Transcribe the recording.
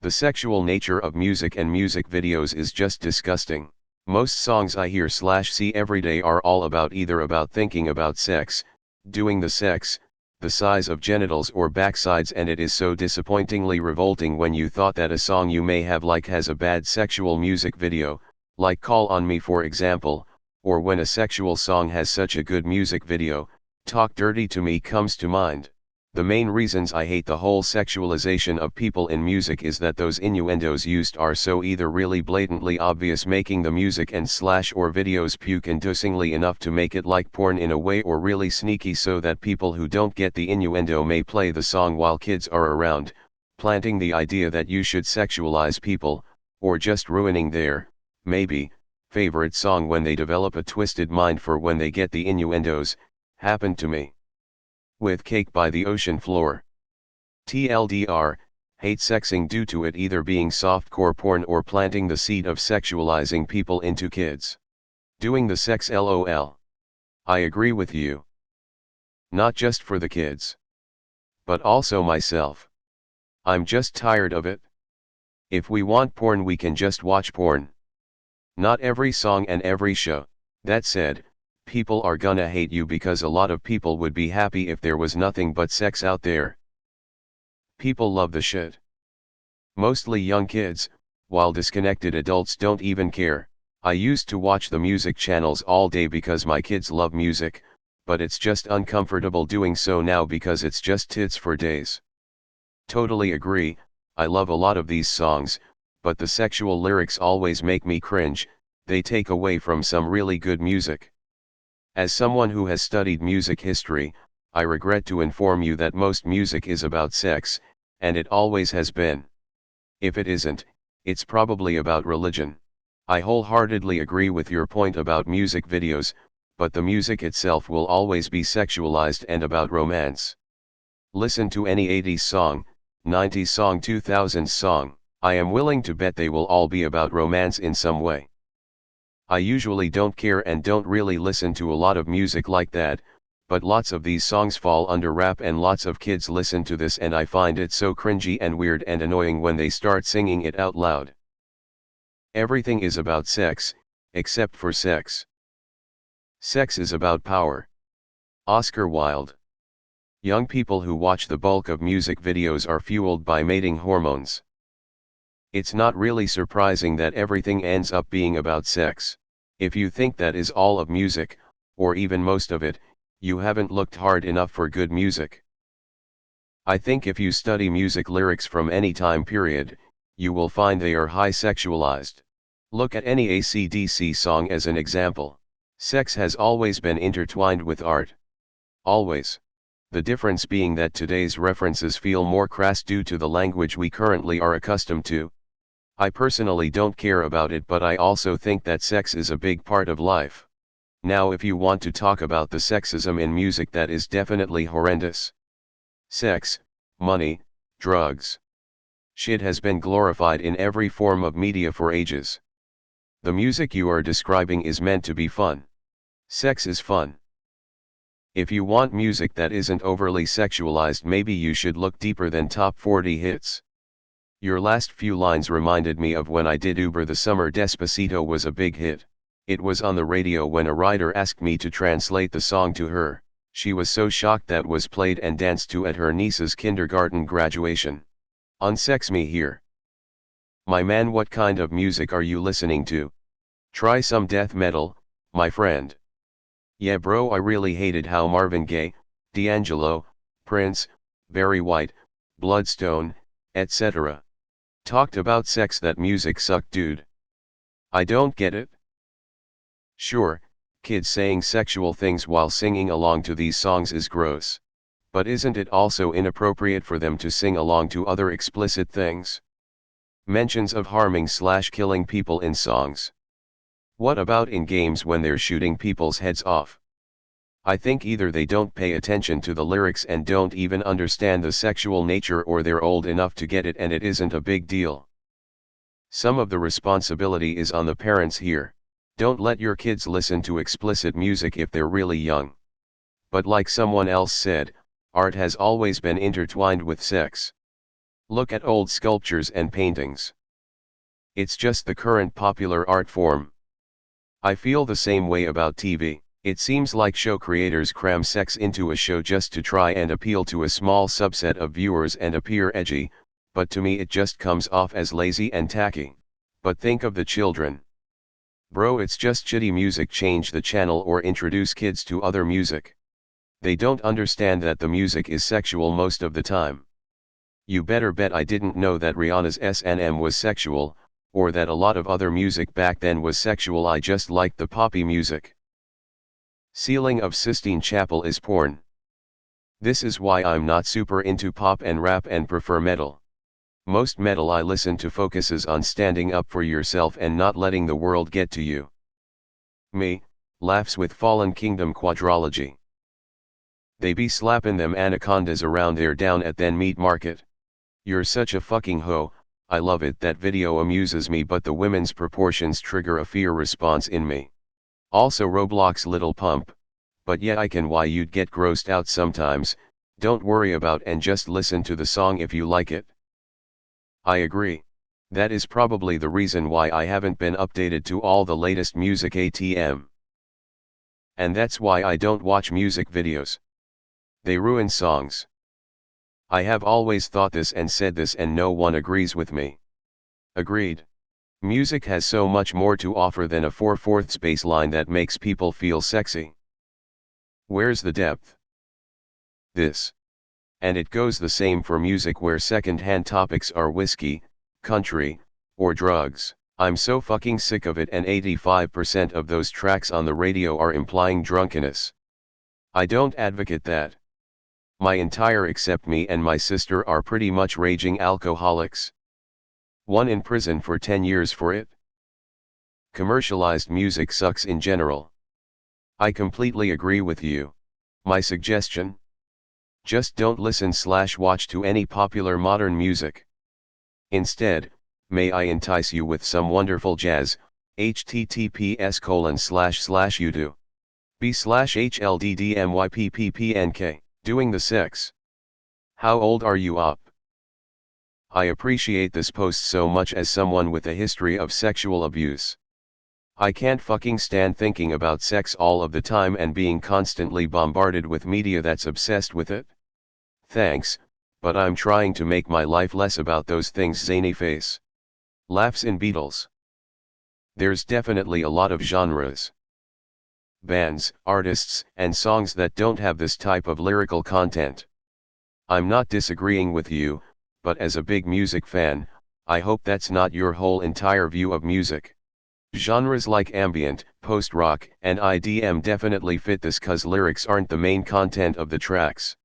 The sexual nature of music and music videos is just disgusting. Most songs I hear/see every day are all about either about thinking about sex, doing the sex, the size of genitals or backsides, and it is so disappointingly revolting when you thought that a song you may have liked has a bad sexual music video, like Call on Me for example, or when a sexual song has such a good music video, Talk Dirty to Me comes to mind. The main reasons I hate the whole sexualization of people in music is that those innuendos used are so either really blatantly obvious, making the music and/or videos puke-inducingly enough to make it like porn in a way, or really sneaky so that people who don't get the innuendo may play the song while kids are around, planting the idea that you should sexualize people, or just ruining their, maybe, favorite song when they develop a twisted mind for when they get the innuendos. Happened to me with Cake by the Ocean Floor. TLDR, hate sexing due to it either being softcore porn or planting the seed of sexualizing people into kids. Doing the sex LOL. I agree with you. Not just for the kids, but also myself. I'm just tired of it. If we want porn, we can just watch porn. Not every song and every show. That said, people are gonna hate you because a lot of people would be happy if there was nothing but sex out there. People love the shit. Mostly young kids, while disconnected adults don't even care. I used to watch the music channels all day because my kids love music, but it's just uncomfortable doing so now because it's just tits for days. Totally agree, I love a lot of these songs, but the sexual lyrics always make me cringe. They take away from some really good music. As someone who has studied music history, I regret to inform you that most music is about sex, and it always has been. If it isn't, it's probably about religion. I wholeheartedly agree with your point about music videos, but the music itself will always be sexualized and about romance. Listen to any 80s song, 90s song, 2000s song, I am willing to bet they will all be about romance in some way. I usually don't care and don't really listen to a lot of music like that, but lots of these songs fall under rap and lots of kids listen to this, and I find it so cringy and weird and annoying when they start singing it out loud. Everything is about sex, except for sex. Sex is about power. Oscar Wilde. Young people who watch the bulk of music videos are fueled by mating hormones. It's not really surprising that everything ends up being about sex. If you think that is all of music, or even most of it, you haven't looked hard enough for good music. I think if you study music lyrics from any time period, you will find they are high sexualized. Look at any AC/DC song as an example. Sex has always been intertwined with art. Always. The difference being that today's references feel more crass due to the language we currently are accustomed to. I personally don't care about it, but I also think that sex is a big part of life. Now if you want to talk about the sexism in music, that is definitely horrendous. Sex, money, drugs. Shit has been glorified in every form of media for ages. The music you are describing is meant to be fun. Sex is fun. If you want music that isn't overly sexualized, maybe you should look deeper than top 40 hits. Your last few lines reminded me of when I did Uber the summer Despacito was a big hit. It was on the radio when a rider asked me to translate the song to her. She was so shocked that was played and danced to at her niece's kindergarten graduation. Unsex me here. My man, what kind of music are you listening to? Try some death metal, my friend. Yeah bro, I really hated how Marvin Gaye, D'Angelo, Prince, Barry White, Bloodstone, etc. talked about sex. That music sucked, dude. I don't get it. Sure, kids saying sexual things while singing along to these songs is gross. But isn't it also inappropriate for them to sing along to other explicit things? Mentions of harming/killing people in songs. What about in games when they're shooting people's heads off? I think either they don't pay attention to the lyrics and don't even understand the sexual nature, or they're old enough to get it and it isn't a big deal. Some of the responsibility is on the parents here. Don't let your kids listen to explicit music if they're really young. But like someone else said, art has always been intertwined with sex. Look at old sculptures and paintings. It's just the current popular art form. I feel the same way about TV. It seems like show creators cram sex into a show just to try and appeal to a small subset of viewers and appear edgy, but to me it just comes off as lazy and tacky. But think of the children. Bro, it's just shitty music. Change the channel or introduce kids to other music. They don't understand that the music is sexual most of the time. You better bet I didn't know that Rihanna's S&M was sexual, or that a lot of other music back then was sexual. I just liked the poppy music. Ceiling of Sistine Chapel is porn. This is why I'm not super into pop and rap and prefer metal. Most metal I listen to focuses on standing up for yourself and not letting the world get to you. Me, laughs with Fallen Kingdom quadrology. They be slapping them anacondas around there down at then meat market. You're such a fucking hoe. I love it. That video amuses me, but the women's proportions trigger a fear response in me. Also Roblox Little Pump. But yeah, I can why you'd get grossed out sometimes. Don't worry about and just listen to the song if you like it. I agree. That is probably the reason why I haven't been updated to all the latest music ATM. And that's why I don't watch music videos. They ruin songs. I have always thought this and said this, and no one agrees with me. Agreed. Music has so much more to offer than a 4/4 bass line that makes people feel sexy. Where's the depth? This. And it goes the same for music where second-hand topics are whiskey, country, or drugs. I'm so fucking sick of it, and 85% of those tracks on the radio are implying drunkenness. I don't advocate that. My entire except me and my sister are pretty much raging alcoholics. One in prison for 10 years for it. Commercialized music sucks in general. I completely agree with you. My suggestion? Just don't listen/watch to any popular modern music. Instead, may I entice you with some wonderful jazz, https://youtube. b/hlddmyppnk. Doing the sex. How old are you up? I appreciate this post so much as someone with a history of sexual abuse. I can't fucking stand thinking about sex all of the time and being constantly bombarded with media that's obsessed with it. Thanks, but I'm trying to make my life less about those things. Zany face. Laughs in Beatles. There's definitely a lot of genres, bands, artists, and songs that don't have this type of lyrical content. I'm not disagreeing with you, but as a big music fan, I hope that's not your whole entire view of music. Genres like ambient, post-rock, and IDM definitely fit this, 'cause lyrics aren't the main content of the tracks.